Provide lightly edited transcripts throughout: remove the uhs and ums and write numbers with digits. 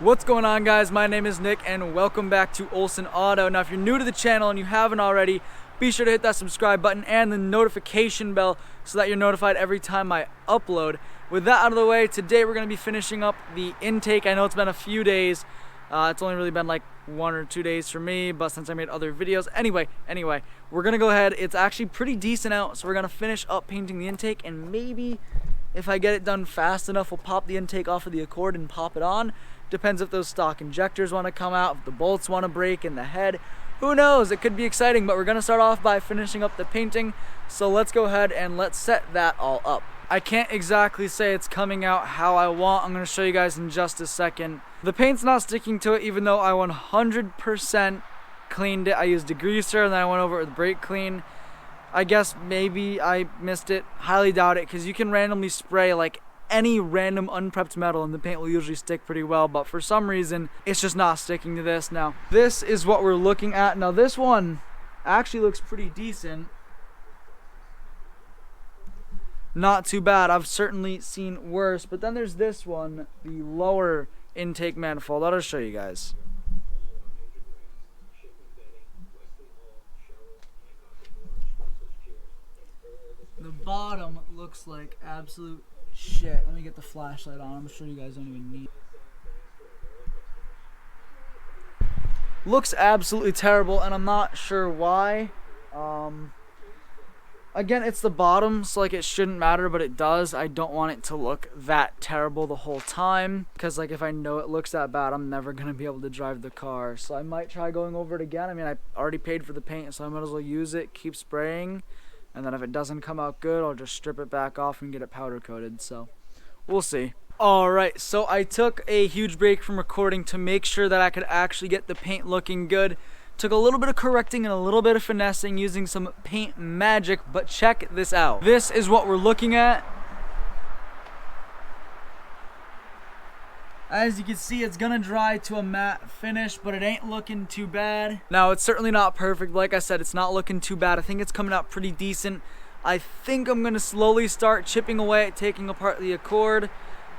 What's going on, guys? My name is Nick and welcome back to Olsen Auto. Now if you're new to the channel and you haven't already, be sure to hit that subscribe button and the notification bell so that you're notified every time I upload. With that out of the way, today we're going to be finishing up the intake. I know it's been a few days. It's only really been like 1 or 2 days for me, but since I made other videos. Anyway, we're going to go ahead. It's actually pretty decent out, so we're going to finish up painting the intake, and maybe if I get it done fast enough, we'll pop the intake off of the Accord and pop it on. Depends if those stock injectors want to come out, if the bolts want to break in the head. Who knows? It could be exciting, but we're going to start off by finishing up the painting. So let's go ahead and let's set that all up. I can't exactly say it's coming out how I want. I'm going to show you guys in just a second. The paint's not sticking to it, even though I 100% cleaned it. I used degreaser and then I went over it with brake clean. I guess maybe I missed it. Highly doubt it, because you can randomly spray like any random unprepped metal and the paint will usually stick pretty well, but for some reason it's just not sticking to this. Now this is what we're looking at. Now this one actually looks pretty decent, not too bad. I've certainly seen worse, but then there's this one, the lower intake manifold. I'll just show you guys. The bottom looks like absolute shit. Let me get the flashlight on. I'm sure you guys don't even need. Looks absolutely terrible, and I'm not sure why. Again, it's the bottom, so like it shouldn't matter, but it does. I don't want it to look that terrible the whole time, because like if I know it looks that bad, I'm never gonna be able to drive the car. So I might try going over it again. I mean, I already paid for the paint, so I might as well use it, keep spraying. And then if it doesn't come out good, I'll just strip it back off and get it powder coated. So we'll see. Alright, so I took a huge break from recording to make sure that I could actually get the paint looking good. Took a little bit of correcting and a little bit of finessing using some paint magic, but check this out. This is what we're looking at. As you can see, it's gonna dry to a matte finish, but it ain't looking too bad. Now, it's certainly not perfect. Like I said, it's not looking too bad. I think it's coming out pretty decent. I think I'm gonna slowly start chipping away at taking apart the Accord.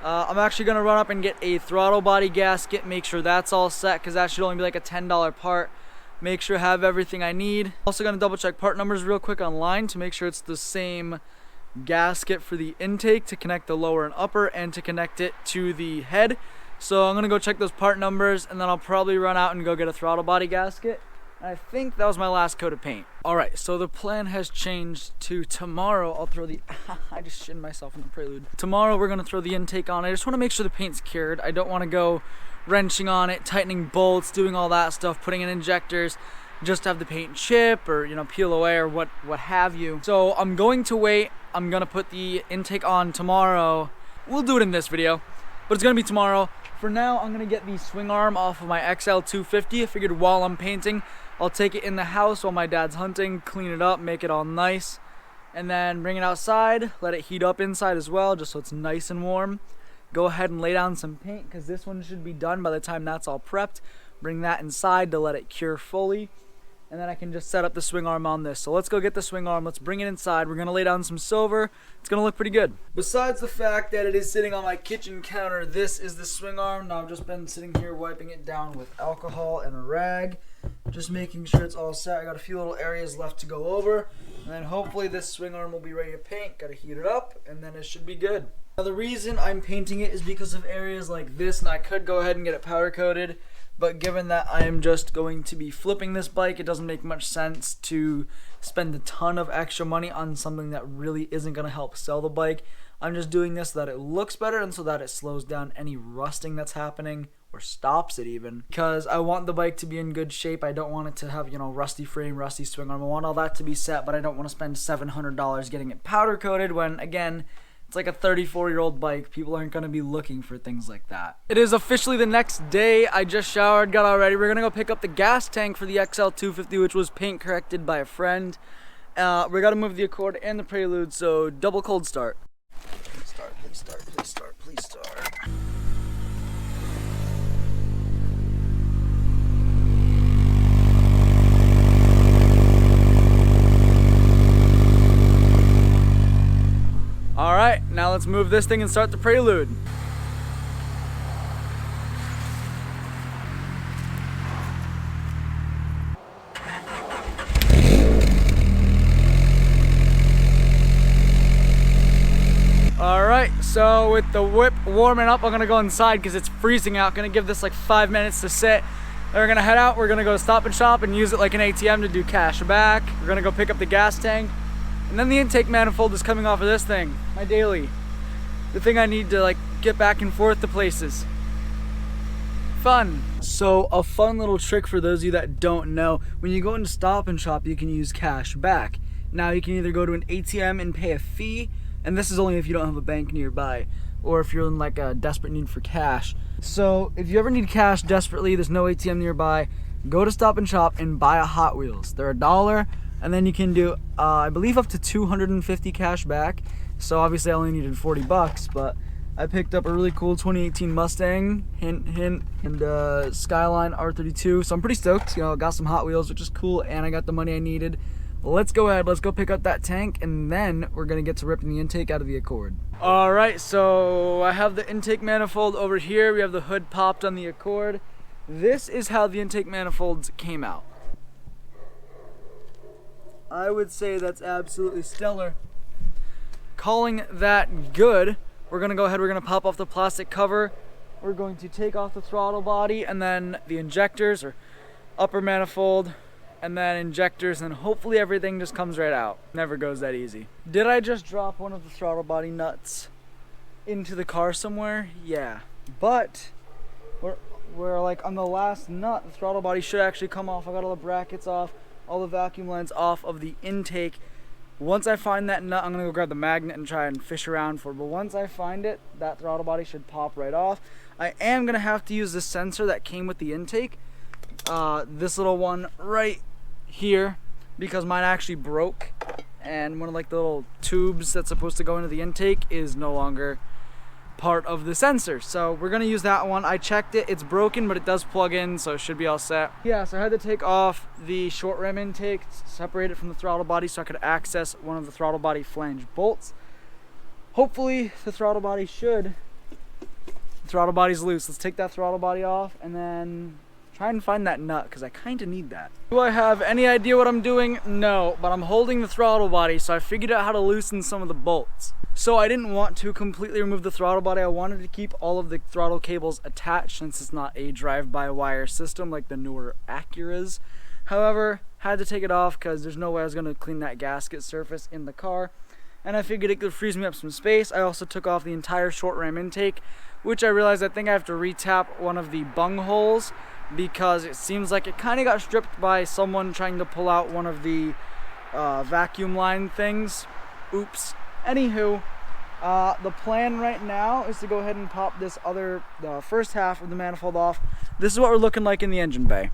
I'm actually gonna run up and get a throttle body gasket, make sure that's all set, because that should only be like a $10 part. Make sure I have everything I need. Also gonna double check part numbers real quick online to make sure it's the same gasket for the intake to connect the lower and upper and to connect it to the head. So I'm gonna go check those part numbers, and then I'll probably run out and go get a throttle body gasket. I think that was my last coat of paint. Alright, so the plan has changed to tomorrow. I'll throw the I just shinned myself in the prelude. Tomorrow we're gonna throw the intake on. I just wanna make sure the paint's cured. I don't wanna go wrenching on it, tightening bolts, doing all that stuff, putting in injectors, just to have the paint chip or, you know, peel away or what have you. So I'm going to wait. I'm gonna put the intake on tomorrow. We'll do it in this video, but it's gonna be tomorrow. For now, I'm gonna get the swing arm off of my XL250. I figured while I'm painting, I'll take it in the house while my dad's hunting, clean it up, make it all nice, and then bring it outside, let it heat up inside as well, just so it's nice and warm. Go ahead and lay down some paint, because this one should be done by the time that's all prepped. Bring that inside to let it cure fully, and then I can just set up the swing arm on this. So let's go get the swing arm, let's bring it inside. We're gonna lay down some silver. It's gonna look pretty good. Besides the fact that it is sitting on my kitchen counter, this is the swing arm. Now I've just been sitting here wiping it down with alcohol and a rag, just making sure it's all set. I got a few little areas left to go over, and then hopefully this swing arm will be ready to paint. Gotta heat it up, and then it should be good. Now the reason I'm painting it is because of areas like this, and I could go ahead and get it powder coated, but given that I am just going to be flipping this bike, it doesn't make much sense to spend a ton of extra money on something that really isn't going to help sell the bike. I'm just doing this so that it looks better and so that it slows down any rusting that's happening, or stops it even, because I want the bike to be in good shape. I don't want it to have, you know, rusty frame, rusty swing arm. I want all that to be set, but I don't want to spend $700 getting it powder coated when, again, it's like a 34-year-old bike. People aren't going to be looking for things like that. It is officially the next day. I just showered, got all ready. We're going to go pick up the gas tank for the XL250, which was paint corrected by a friend. We got to move the Accord and the Prelude, so double cold start. Please start, please start, please start, please start. Alright, now let's move this thing and start the Prelude. So with the whip warming up, I'm gonna go inside because it's freezing out. Gonna give this like 5 minutes to sit. Then we're gonna head out. We're gonna go to Stop and Shop and use it like an ATM to do cash back. We're gonna go pick up the gas tank. And then the intake manifold is coming off of this thing, my daily. The thing I need to like get back and forth to places. Fun. So a fun little trick for those of you that don't know, when you go into Stop and Shop, you can use cash back. Now you can either go to an ATM and pay a fee, and this is only if you don't have a bank nearby, or if you're in like a desperate need for cash. So if you ever need cash desperately, there's no ATM nearby, go to Stop and Shop and buy a Hot Wheels. They're $1, and then you can do, I believe up to 250 cash back. So obviously I only needed 40 bucks, but I picked up a really cool 2018 Mustang, hint, hint, and Skyline R32. So I'm pretty stoked, you know, got some Hot Wheels, which is cool, and I got the money I needed. Let's go ahead, let's go pick up that tank, and then we're gonna get to ripping the intake out of the Accord. All right, so I have the intake manifold over here. We have the hood popped on the Accord. This is how the intake manifolds came out. I would say that's absolutely stellar. Calling that good, we're gonna go ahead, we're gonna pop off the plastic cover. We're going to take off the throttle body and then the injectors, or upper manifold, and then injectors, and hopefully everything just comes right out. Never goes that easy. Did I just drop one of the throttle body nuts into the car somewhere? Yeah, but we're like on the last nut. The throttle body should actually come off. I got all the brackets off, all the vacuum lines off of the intake. Once I find that nut, I'm gonna go grab the magnet and try and fish around for it. But once I find it, that throttle body should pop right off. I am gonna have to use the sensor that came with the intake. This little one right here, because mine actually broke, and one of like the little tubes that's supposed to go into the intake is no longer part of the sensor. So we're gonna use that one. I checked it, it's broken, but it does plug in, so it should be all set. Yeah, so I had to take off the short ram intake, separate it from the throttle body so I could access one of the throttle body flange bolts. Hopefully the throttle body's loose. Let's take that throttle body off and then try and find that nut, because I kind of need that. Do I have any idea what I'm doing? No, but I'm holding the throttle body, so I figured out how to loosen some of the bolts. So I didn't want to completely remove the throttle body. I wanted to keep all of the throttle cables attached, since it's not a drive-by-wire system like the newer Acuras. However, had to take it off because there's no way I was going to clean that gasket surface in the car. And I figured it could freeze me up some space. I also took off the entire short ram intake, which I realized I think I have to re-tap one of the bung holes, because it seems like it kind of got stripped by someone trying to pull out one of the vacuum line things. Oops. Anywho, the plan right now is to go ahead and pop this the first half of the manifold off. This is what we're looking like in the engine bay.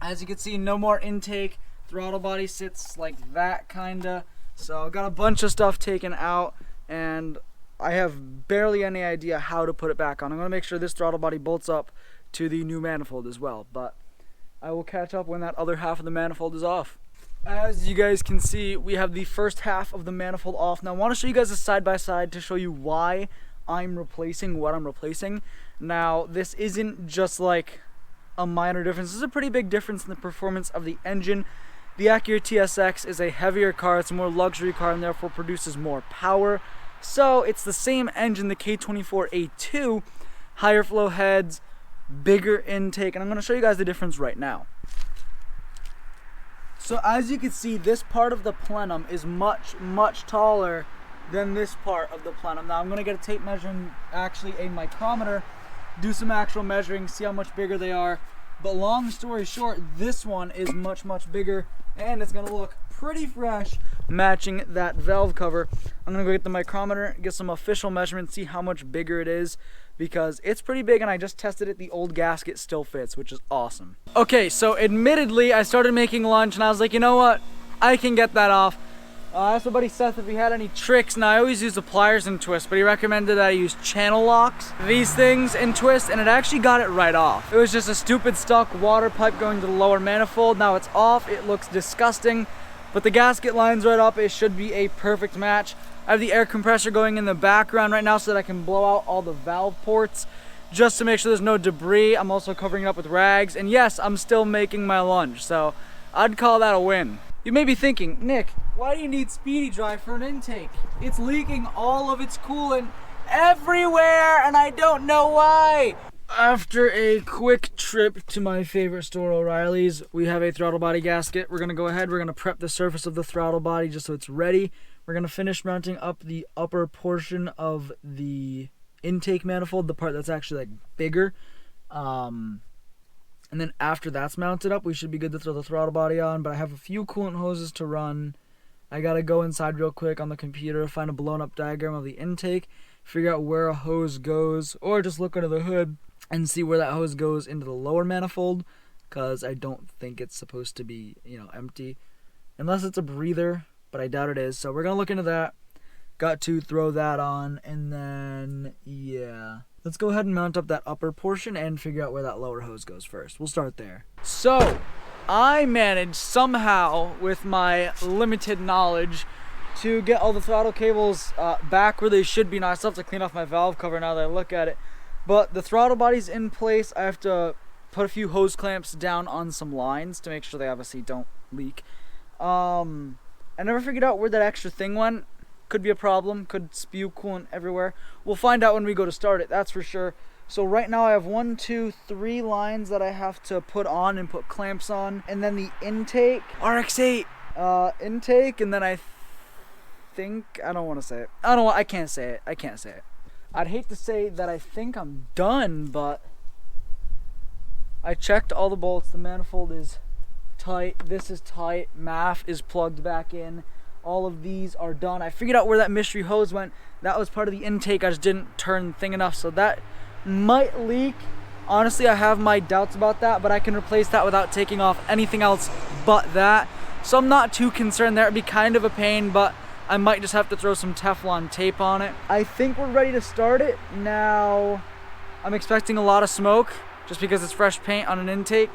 As you can see, no more intake. Throttle body sits like that kinda. So I got a bunch of stuff taken out, and I have barely any idea how to put it back on. I'm gonna make sure this throttle body bolts up to the new manifold as well, but I will catch up when that other half of the manifold is off. As you guys can see, we have the first half of the manifold off. Now I want to show you guys a side by side to show you why I'm replacing what I'm replacing. Now this isn't just like a minor difference. This is a pretty big difference in the performance of the engine. The Acura TSX is a heavier car, it's a more luxury car, and therefore produces more power. So it's the same engine, the K24A2, higher flow heads, bigger intake, and I'm going to show you guys the difference right now. So as you can see, this part of the plenum is much taller than this part of the plenum. Now I'm going to get a tape measure and actually a micrometer, do some actual measuring, see how much bigger they are. But long story short, this one is much bigger, and it's going to look pretty fresh matching that valve cover. I'm going to go get the micrometer, get some official measurements, see how much bigger it is, because it's pretty big, and I just tested it. The old gasket still fits, which is awesome. Okay, so admittedly, I started making lunch, and I was like, you know what? I can get that off. I asked my buddy Seth if he had any tricks. Now, I always use the pliers and twist, but he recommended that I use channel locks, these things, and twist, and it actually got it right off. It was just a stupid stuck water pipe going to the lower manifold. Now it's off. It looks disgusting, but the gasket lines right up. It should be a perfect match. I have the air compressor going in the background right now so that I can blow out all the valve ports just to make sure there's no debris. I'm also covering it up with rags, and yes, I'm still making my lunch, so I'd call that a win. You may be thinking, Nick, why do you need Speedy Dry for an intake? It's leaking all of its coolant everywhere and I don't know why. After a quick trip to my favorite store, O'Reilly's, we have a throttle body gasket. We're gonna go ahead, we're gonna prep the surface of the throttle body just so it's ready. We're gonna finish mounting up the upper portion of the intake manifold, the part that's actually like bigger. And then after that's mounted up, we should be good to throw the throttle body on, but I have a few coolant hoses to run. I gotta go inside real quick on the computer, find a blown up diagram of the intake, figure out where a hose goes, or just look under the hood and see where that hose goes into the lower manifold, because I don't think it's supposed to be, empty. Unless it's a breather, but I doubt it is. So we're gonna look into that. Got to throw that on, and then, yeah. Let's go ahead and mount up that upper portion and figure out where that lower hose goes first. We'll start there. So, I managed somehow, with my limited knowledge, to get all the throttle cables back where they should be. Now I still have to clean off my valve cover now that I look at it. But the throttle body's in place. I have to put a few hose clamps down on some lines to make sure they obviously don't leak. I never figured out where that extra thing went. Could be a problem, could spew coolant everywhere. We'll find out when we go to start it, that's for sure. So right now I have 1, 2, 3 lines that I have to put on and put clamps on. And then the intake, RX-8 intake, and then I don't want to say it. I can't say it. I'd hate to say that I think I'm done, but I checked all the bolts. The manifold is tight, this is tight, MAF is plugged back in. All of these are done. I figured out where that mystery hose went. That was part of the intake. I just didn't turn the thing enough, so that might leak. Honestly, I have my doubts about that, but I can replace that without taking off anything else but that. So I'm not too concerned there. It'd be kind of a pain, but I might just have to throw some Teflon tape on it. I think we're ready to start it. Now, I'm expecting a lot of smoke just because it's fresh paint on an intake.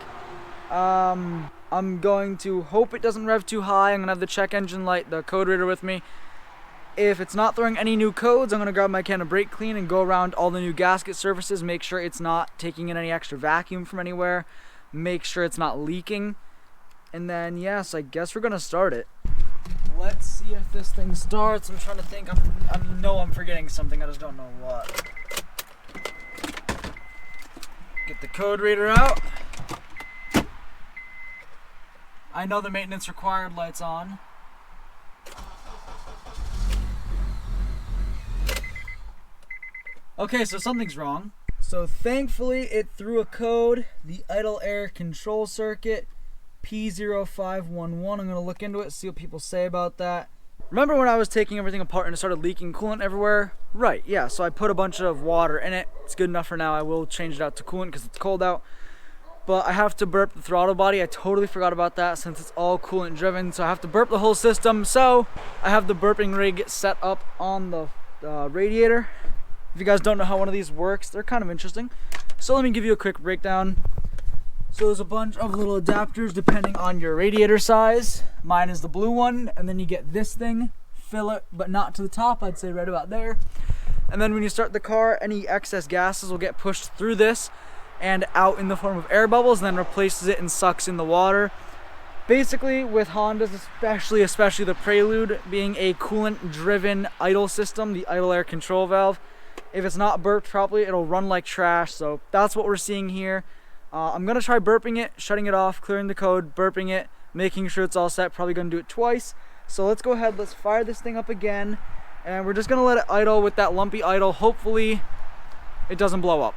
I'm going to hope it doesn't rev too high. I'm gonna have the check engine light, the code reader with me. If it's not throwing any new codes, I'm gonna grab my can of brake clean and go around all the new gasket surfaces, make sure it's not taking in any extra vacuum from anywhere, make sure it's not leaking. And then, yes, I guess we're gonna start it. Let's see if this thing starts. I'm trying to think. I know I'm forgetting something, I just don't know what. Get the code reader out. I know the maintenance required light's on. Okay, so something's wrong. So thankfully it threw a code, the idle air control circuit, P0511. I'm gonna look into it, see what people say about that. Remember when I was taking everything apart and it started leaking coolant everywhere? Right, yeah, so I put a bunch of water in it. It's good enough for now. I will change it out to coolant because it's cold out. But I have to burp the throttle body. I totally forgot about that since it's all coolant driven. So I have to burp the whole system. So I have the burping rig set up on the radiator. If you guys don't know how one of these works, they're kind of interesting. So let me give you a quick breakdown. So there's a bunch of little adapters depending on your radiator size. Mine is the blue one. And then you get this thing, fill it, but not to the top. I'd say right about there. And then when you start the car, any excess gases will get pushed through this and out in the form of air bubbles, and then replaces it and sucks in the water. Basically, with Hondas, especially the Prelude, being a coolant-driven idle system, the idle air control valve, if it's not burped properly, it'll run like trash. So that's what we're seeing here. I'm gonna try burping it, shutting it off, clearing the code, burping it, making sure it's all set. Probably gonna do it twice. So let's go ahead, let's fire this thing up again, and we're just gonna let it idle with that lumpy idle. Hopefully, it doesn't blow up.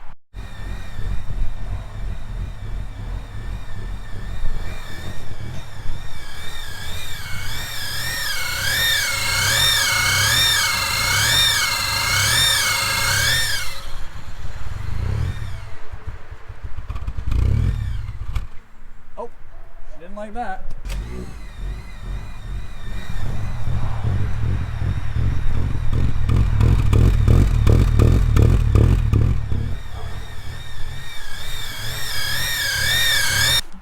Like that.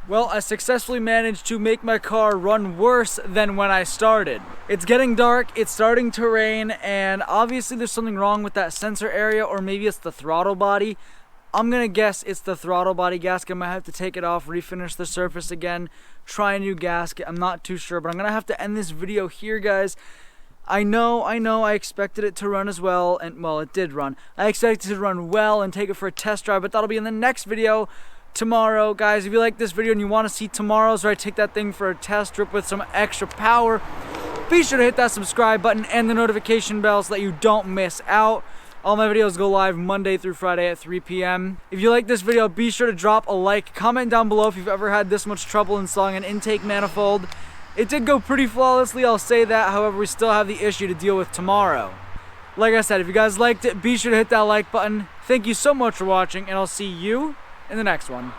Well, I successfully managed to make my car run worse than when I started. It's getting dark, it's starting to rain, and obviously there's something wrong with that sensor area, or maybe it's the throttle body. I'm gonna guess it's the throttle body gasket. I might have to take it off, refinish the surface again, try a new gasket. I'm not too sure, but I'm gonna have to end this video here, guys. I know, I expected it to run as well, and well, it did run. I expected it to run well and take it for a test drive, but that'll be in the next video tomorrow. Guys, if you like this video and you want to see tomorrow's where I take that thing for a test trip with some extra power, be sure to hit that subscribe button and the notification bell so that you don't miss out. All my videos go live Monday through Friday at 3 p.m. If you like this video, be sure to drop a like. Comment down below if you've ever had this much trouble installing an intake manifold. It did go pretty flawlessly, I'll say that. However, we still have the issue to deal with tomorrow. Like I said, if you guys liked it, be sure to hit that like button. Thank you so much for watching, and I'll see you in the next one.